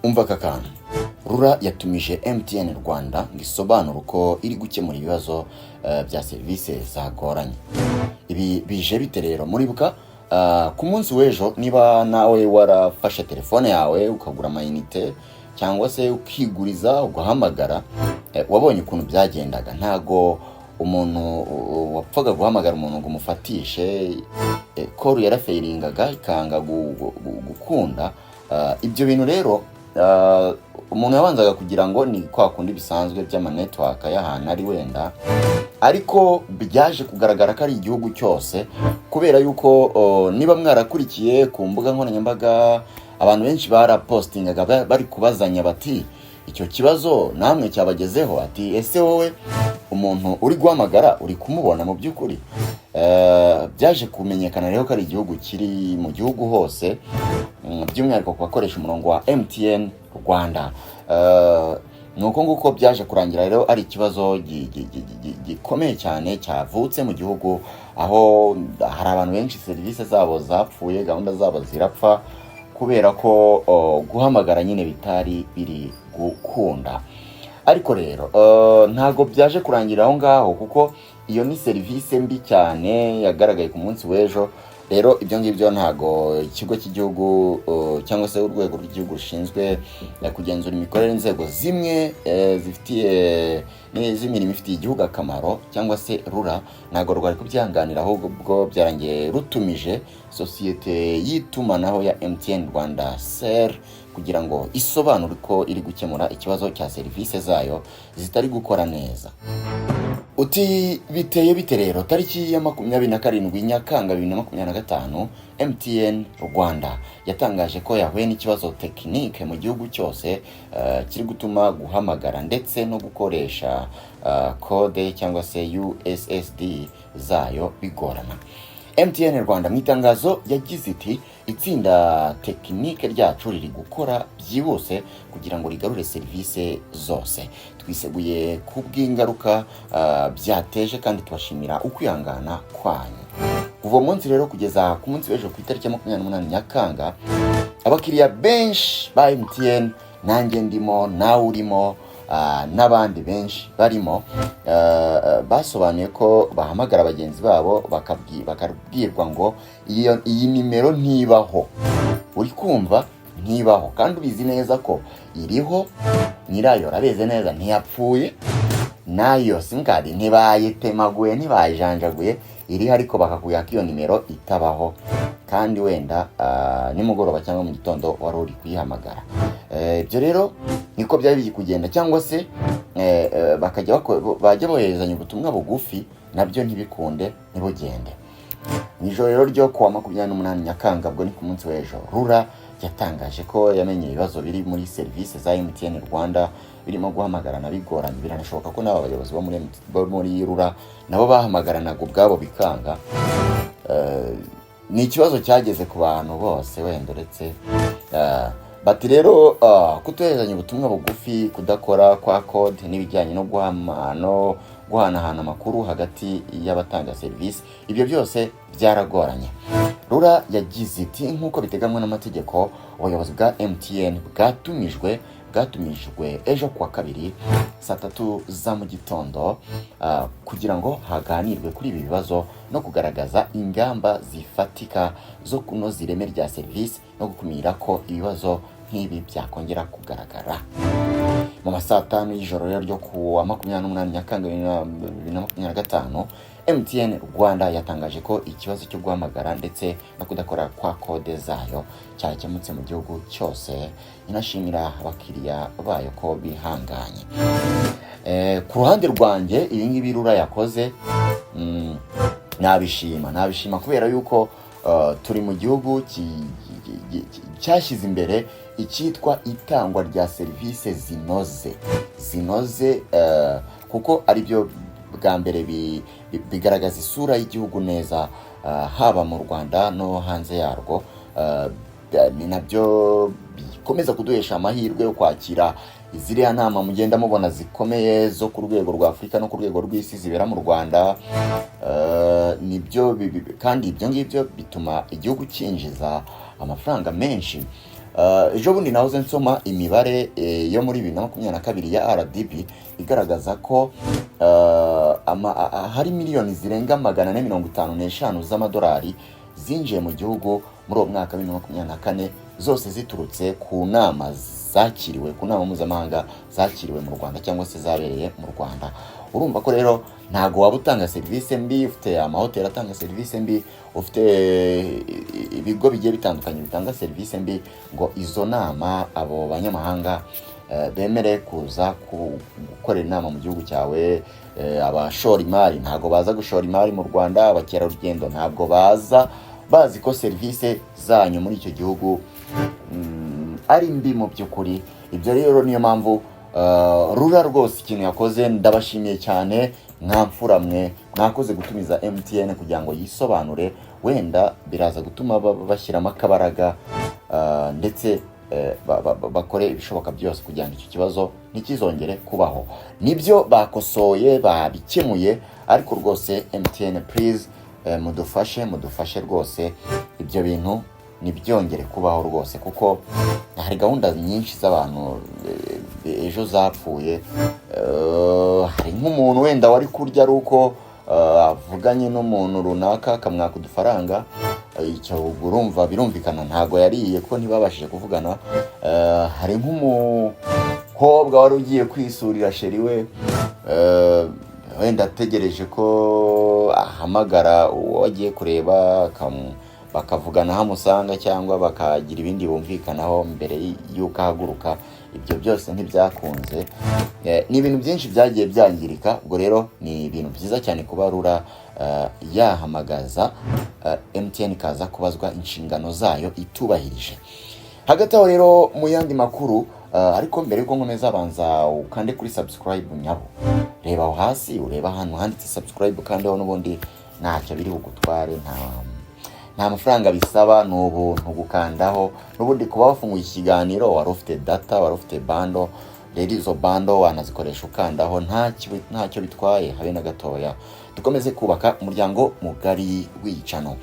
Umva aka kantu. Rura yatumije MTN Rwanda ngo isobanure uko iri gukemura ibibazo bya serivisi zagoranye. Ibi bije bite rero? Muribuka ku munsi w'ejo niba nawe warafashe telefone yawe ukagura amayinite cyangwa se ukiguriza ugahamagara, wabonye ukuntu byagendaga. Ntago umuntu wapfaga guhamagara umuntu ngo umufatishe, call yarafailingaga ikanga gukunda. Ibyo bintu rero umuntu yabanzaga kugira ngo ni kwa kundi bisanzwe by'ama network y'ahantu ari wenda, ariko byaje kugaragara ko ari igihugu cyose, kubera yuko niba mwarakurikiye ku mbuga nkoranyambaga abantu benshi barapostingaga bari kubazanya bati icyo kibazo namwe cyabagezeho, ati ese wowe umuntu uri guhamagara uri kumubona mu by'ukuri. Byaje kumenyekana rero ko ari igihugu kiri mu gihugu hose, by'umwihariko ku bakoresha umurongo wa MTN Rwanda. Nuko nguko byaje kurangira rero ari ikibazo gikomeye cyane cyavutse mu gihugu, aho hari abantu benshi serivisi zabo zapfuye, gahunda zabo zirapfa kubera ko guhamagara nyine bitari biri gukunda. Ariko rero ntago byaje kurangira aho ngaho, kuko iyo ni serivisi mbi cyane yagaragaye ku munsi w'ejo. Rero ibyo ngibyo ntago ikigo cy'igihugu cyangwa se urwego rw'igihugu rushinzwe kugenzura imikorere inzego zimwe zifitiye n'imirimo ifitiye igihugu akamaro cyangwa se Rura, ntago rwari kubyanganira, ahubwo byarangiye rutumije sosiyete y'itumanaho ya MTN Rwanda SER kugira ngo isobanure ko iri gukemura ikibazo cya serivisi zayo zitari gukora neza. Uti biteye bite rero? Tariki ya 27 Nyakanga 2025 MTN Rwanda yatangaje ko yahuye n'ikibazo tekinike mu gihugu cyose kiri gutuma guhamagara ndetse no gukoresha code cyangwa se USSD zayo bigorana. MTN Rwanda mu itangazo yagize iti itsinda tekinike ryacu riri gukora byihuse kugira ngo rigarure serivisi zose. Twiseguye kubw'ingaruka byateje kandi tubashimira ukwihangana kwanyu. Kuva munsi rero kugeza ku munsi w'ejo ku itariki ya 28 Nyakanga, abakiriya benshi ba MTN, nanjye ndimo, nawe urimo, n'abandi benshi barimo, basobanuye ko bahamagara bagenzi babo bakabwirwa ngo iyi nimero ntibaho. Uri kumva? Ntibaho, kandi ubizi neza ko iriho, nyirayo rabeze neza ntiyapfuye, nayo simkadi ntibayitemaguye ntibayijanjaguye, iri ariko bakakubwira ko iyo nimero itabaho, kandi wenda nimugoroba cyangwa mu gitondo wari uri kuyihamagara. Ibyo rero niko byari biri kugenda, cyangwa se bajya boherezanya ubutumwa bugufi, nabyo ntibikunde ntibugende. Nijoro rero ryo kuwa 28 Nyakanga, bwo ni ku munsi w'ejo, Rura yatangaje ko yamenye ibibazo biri muri serivisi za MTN Rwanda birimo guhamagarana bigoranye. Biranashoboka ko n'aba bayobozi bo muri Rura nabo bahamagaranaga ubwabo bikanga. Ni ikibazo cyageze ku bantu bose wenda uretse bati rero kutoherezanya ubutumwa bugufi, kudakora kwa code n'ibijyanye no guhanahana amakuru hagati y'abatanga serivisi, ibyo byose byaragoranye. Rura yagize iti nk'uko biteganywa n'amategeko, ubuyobozi bwa MTN bwatumijwe ejo kuwa kabiri saa 3 za mu gitondo kugira ngo haganirwe kuri ibi bibazo no kugaragaza ingamba zifatika zo kunoza ireme rya serivisi no gukumira ko ibibazo nk'ibi byakongera kugaragara. Mu masaa 5 y'ijoro ryo kuwa 28 Nyakanga 2025, MTN Rwanda yatangaje ko ikibazo cyo guhamagara ndetse no kudakora kwa code zayo cyakemutse mu gihugu cyose, inashimira abakiriya bayo ko bihanganye. Ku ruhande rwanjye ibi ngibi Rura yakoze nabishima kubera yuko turi mu gihugu cyashyize imbere icyitwa itangwa rya serivisi zinoze, kuko ari byo bwa mbere bigaragaza isura y'igihugu neza, haba mu Rwanda no hanze yarwo. Ni nabyo bikomeza kuduhesha amahirwe yo kwakira iziriya nama mugenda mubona zikomeye zo ku rwego rwa Afurika no ku rwego rw'isi zibera mu Rwanda. Nibyo kandi ibyo ngibyo bituma igihugu cyinjiza amafaranga menshi. ejo bundi nahoze nsoma imibare yo muri 2022 ya RDB igaragaza ko hari miliyoni zirenga 455 z'amadolari zinjiye mu gihugu muri uwo mwaka wa 2024, zose ziturutse ku nama zakiriwe, ku nama mpuzamahanga zakiriwe mu Rwanda cyangwa se zabereye mu Rwanda. Urumva ko rero ntago waba utanga serivisi mbi, ufite amahoteli atanga serivisi mbi, ufite ibigo bigiye bitandukanye bitanga serivisi mbi, ngo izo nama abo banyamahanga bemere kuza gukorera inama mu gihugu cyawe. Abashora imari ntago baza gushora imari mu Rwanda, abakerarugendo ntabwo baza bazi ko serivisi zanyu muri icyo gihugu ari mbi mu by'ukuri. Ibyo rero niyo mpamvu RURA rwose ikintu yakoze ndabashimiye cyane, mwamfura mwe mwakoze gutumiza MTN kugira ngo yisobanure, wenda biraza gutuma bashyiramo akabaraga ndetse bakore ibishoboka byose kugira ngo icyo kibazo ntikizongere kubaho. Nibyo bakosoye, babikemuye, ariko rwose MTN please mudufashe rwose ibyo bintu nibyongere kubaho rwose, kuko hari gahunda nyinshi z'abantu ejo zapfuye. Hari nk'umuntu wenda wari kurya ari uko avuganye n'umuntu runaka akamwaka udufaranga, icyo urumva birumvikana ntago yariye ko ntibabashije kuvugana. Hari nk'umukobwa wari ugiye kwisurira sheri we, wenda ategereje ko ahamagara uwo agiye kureba bakavugana hamusanga, cyangwa bakagira ibindi bumvikanaho mbere y'uko ahaguruka. Ibyo byose ntibyakunze. Ni ibintu byinshi byagiye byangirika. Ubwo rero ni ibintu byiza cyane kuba RURA yahamagaza MTN kaza kubazwa inshingano zayo itubahirije. Hagati aho rero mu yandi makuru, ariko mbere yuko nkomeza banza ukande kuri subscribe nyabo. Reba aho hasi, ureba ahantu handitse subscribe kandi aho n'ubundi ntacyo biri bugutware, nta mafaranga bisaba, n'ubuntu gukandaho. N'ubundi kuba wafunguye ikiganiro wari ufite data, wari ufite bando, rero izo bando wanazikoresha ukandaho, ntacyo bitwaye habe na gatoya. Dukomeze kubaka umuryango mugari w'icano.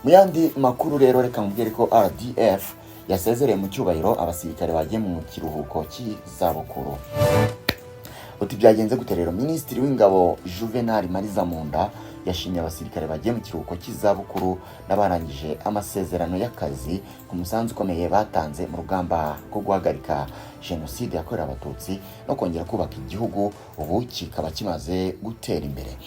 Mu yandi makuru rero, reka mubwire ko RDF yasezereye mu cyubahiro abasirikare bagiye mu kiruhuko cy'izabukuru. Uti byagenze gute rero? Minisitiri w'Ingabo Juvenal Marizamunda yashimye abasirikare bagiye mu kiruhuko cy'izabukuru n'abarangije amasezerano y'akazi ku musanzu ukomeye batanze mu rugamba rwo guhagarika Jenoside yakorewe Abatutsi no kongera kubaka igihugu ubu kikaba kimaze gutera imbere.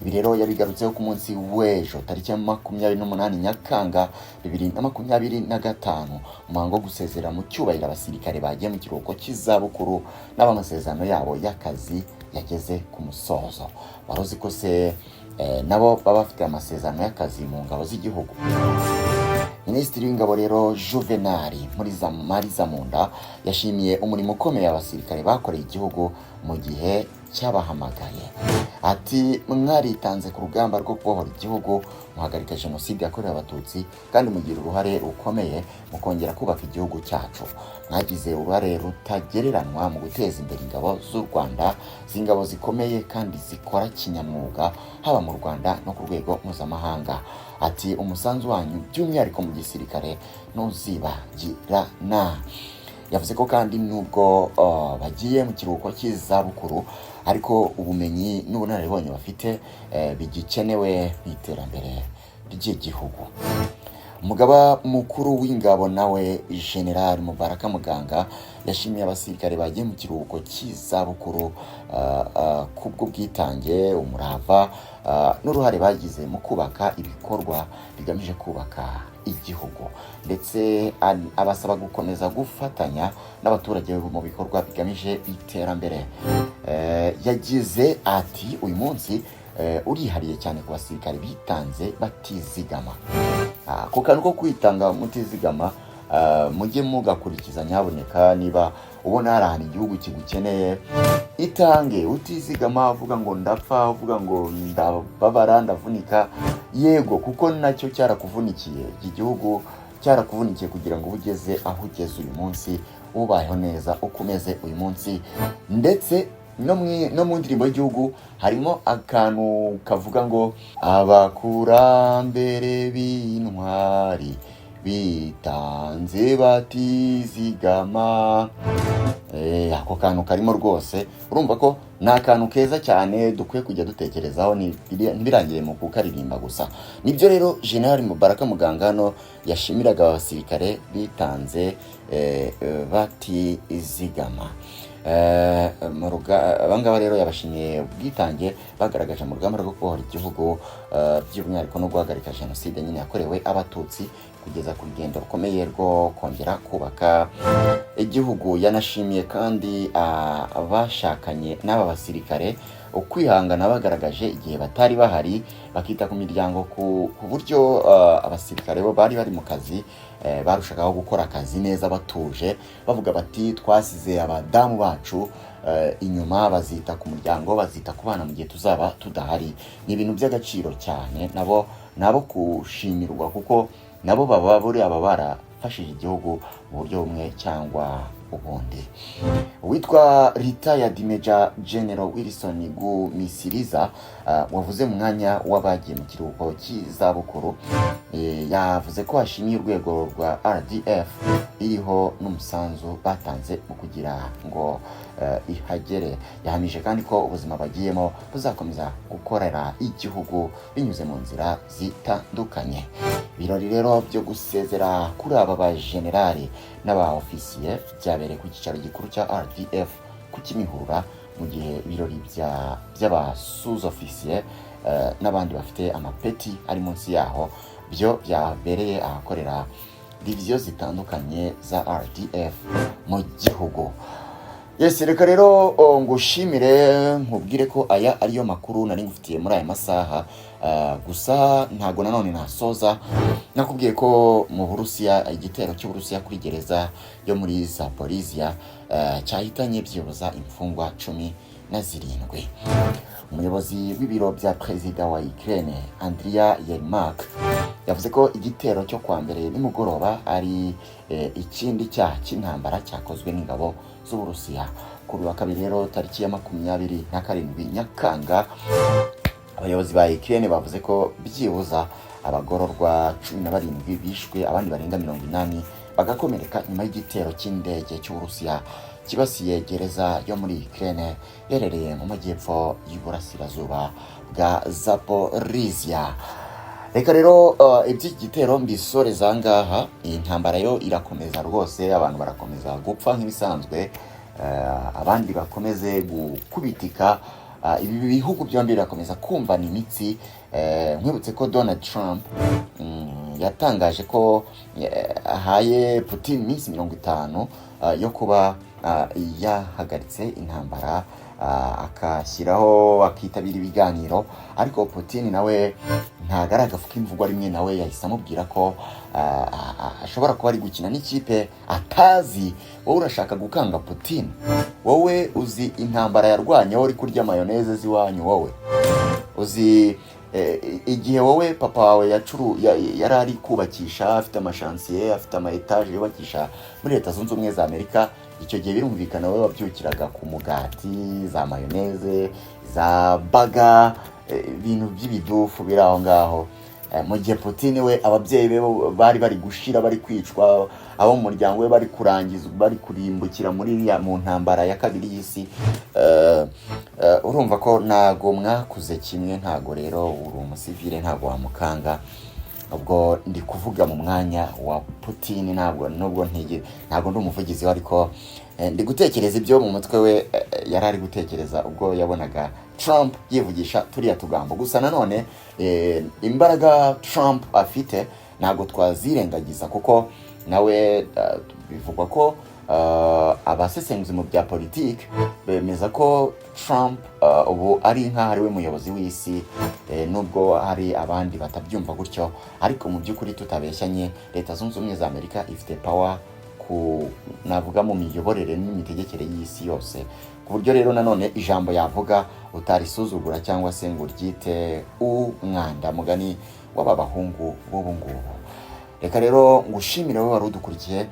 Ibi rero yabigarutseho ku munsi w'ejo tariki ya 28 Nyakanga 2025 umuhango wo gusezera mu cyubahiro abasirikare bagiye mu kiruhuko cy'izabukuru n'abamasezerano yabo y'akazi yageze ku musozo. Barozi ko se nabo baba bafite amasezerano y'akazi mu ngabo z'igihugu. Minisitiri w'Ingabo rero Juvenal Marizamunda yashimiye umurimo ukomeye abasirikare bakoreye igihugu mu gihe cyabahamagaye. Ati mwaritanze ku rugamba rwo kubohora igihugu, muhagarika Jenoside yakorewe Abatutsi kandi mugira uruhare rukomeye mu kongera kubaka igihugu cyacu. Mwagize uruhare rutagereranwa mu guteza imbere ingabo z'u Rwanda, z'ingabo zikomeye kandi zikora kinyamwuga haba mu Rwanda no ku rwego mpuzamahanga. Ati umusanzu wanyu by'umwihariko mu gisirikare ntuzibagirana. Yavuze ko kandi nubwo bagiye mu kiruhuko cy'izabukuru, ariko ubumenyi n'ubunararibonye bafite bigikenewe mu iterambere ry'igihugu. Umugaba mukuru w'ingabo nawe General Mubaraka Muganga yashimiye abasirikare bagiye mu kiruhuko cy'izabukuru kubwo bwitange, umurava n'uruhare bagize mu kubaka ibikorwa bigamije kubaka igihugu, ndetse abasaba gukomeza gufatanya n'abaturage mu bikorwa bigamije iterambere. Yagize ati uyu munsi urihariye cyane ku basirikare bitanze batizigama. Ako kantu ko kwitanga mutizigama mujye mugakurikiza nyaboneka. Niba ubona hari ahantu igihugu kigukeneye, itange utizigama, uvuga ngo ndapfa, uvuga ngo ndababara, ndavunika. Yego, kuko nacyo cyarakuvunikiye, iki gihugu cyarakuvunikiye kugira ngo ugeze aho ugeze uyu munsi, ubayeho neza ukomeze uyu munsi. Ndetse no mu ndirimbo y'igihugu harimo akantu kavuga ngo abakurambere b'intwari bitanze batizigama. Ako kantu karimo rwose, urumva ko ni akantu keza cyane dukwiye kujya dutekerezaho, ntibirangire mu kukaririmba gusa. Nibyo rero General Mubaraka Muganga hano yashimiraga abasirikare bitanze batizigama. Abangaba rero yabashimiye ubwitange bagaragaje mu rugamba rwo kubohora igihugu, by'umwihariko no guhagarika jenoside nyine yakorewe abatutsi kugeza ku rugendo rukomeye rwo kongera kubaka igihugu. Yanashimiye kandi abashakanye n'aba basirikare ukwihangana bagaragaje igihe batari bahari, bakita ku miryango ku buryo abasirikare bo bari bari mu kazi barushagaho gukora akazi neza batuje, bavuga bati twasize abadamu bacu inyuma, bazita ku muryango, bazita ku bana mu gihe tuzaba tudahari. Ni ibintu by'agaciro cyane, nabo kushimirwa, kuko nabo baba barafashije igihugu mu buryo bumwe cyangwa ubundi. Witwa Retired Major General Wilson Gumisiriza wavuze mu mwanya w'abagiye mu kiruhuko cy'izabukuru, yavuze ko hashimiye urwego rwa RDF iriho n'umusanzu batanze mu kugira ngo ihagere. Yahamije kandi ko ubuzima bagiyemo buzakomeza gukorera igihugu binyuze mu nzira zitandukanye. Ibirori rero byo gusezera kuri aba bajenerali n'aba ofisiye byabereye ku cyicaro gikuru cya RDF ku Kimihurura, mu gihe ibirori by'aba sous-officier n'abandi bafite amapeti ari munsi yaho byo byabereye ahakorera diviziyo zitandukanye za RDF mu gihugu. Yes, reka rero ngushimire, nkubwire ko aya ariyo makuru nari ngufitiye muri aya masaha. Gusa ntago nanone nasoza nakubwiye ko mu Burusiya, igitero cy'Uburusiya kuri gereza yo muri Zaporizhia cyahitanye byibuza imfungwa 17. Umuyobozi w'ibiro bya perezida wa Ukraine Andriy Yermak yavuze ko igitero cyo kwa mbere nimugoroba ari ikindi cyaha cy'intambara cyakozwe n'ingabo z'Uburusiya. Kuri wa kabiri rero tariki ya 27 Nyakanga, abayobozi ba Ukraine bavuze ko byibuza abagororwa 17 bishwe, abandi barenga 80 bagakomereka nyuma y'igitero cy'indege cy'Uburusiya kibasiye gereza yo muri Ukraine yerereye mu majyepfo y'uburasirazuba bwa Zaporizhia. Reka rero iby'iki gitero mbisoreza ngaha. Intambara yo irakomeza rwose, abantu barakomeza gupfa nk'ibisanzwe, abandi bakomeze gukubitika. Ibi bihugu byombi birakomeza kumva ni imitsi. Nkwibutse ko Donald Trump yatangaje ko ahaye Putin iminsi 50 yo kuba yahagaritse intambara, akashyiraho akitabira ibiganiro, ariko Putin nawe ntago aragafuka imvugo rimwe, nawe yahise amubwira ko ashobora kuba ari gukina n'ikipe atazi. Wowe urashaka gukanga Putin? Wowe uzi intambara yarwanye, wowe uri kurya mayoneze ziwanyu? Wowe uzi igihe wowe papa wawe yari ari kubakisha, afite amashansiye, afite ama etage yubakisha muri Leta Zunze Ubumwe za Amerika, icyo gihe birumvikana wowe wabyukiraga ku mugati, za mayoneze, za baga, ibintu by'ibidufu biri aho ngaho. Mu gihe Putin we ababyeyi be bari gushira, bari kwicwa, abo mu muryango we bari kurangizwa, bari kurimbukira mu ntambara ya kabiri y'isi. Urumva ko ntago mwakuze kimwe, ntago rero uri umusivile, ntago wamukanga. Ubwo ndi kuvuga mu mwanya wa Putin, ntabwo ndi umuvugizi, ariko ndi gutekereza ibyo mu mutwe we yari ari gutekereza ubwo yabonaga Trump yivugisha turiya tugambo. Gusa nanone imbaraga Trump afite ntabwo twazirengagiza, kuko nawe bivugwa ko abasesenguzi mu bya politiki bemeza ko Trump ubu ari nk'aho ari we muyobozi w'isi, nubwo hari abandi batabyumva gutyo. Ariko mu by'ukuri tutabeshyanye, Leta Zunze Ubumwe za Amerika ifite power navuga mu miyoborere n'imitegekere y'isi yose, ku buryo rero nanone ijambo yavuga utarisuzugura cyangwa se ngo uryite umwanda, mugani w'aba bahungu b'ubu ngubu. Reka rero ngushimire wowe wari udukurikiye.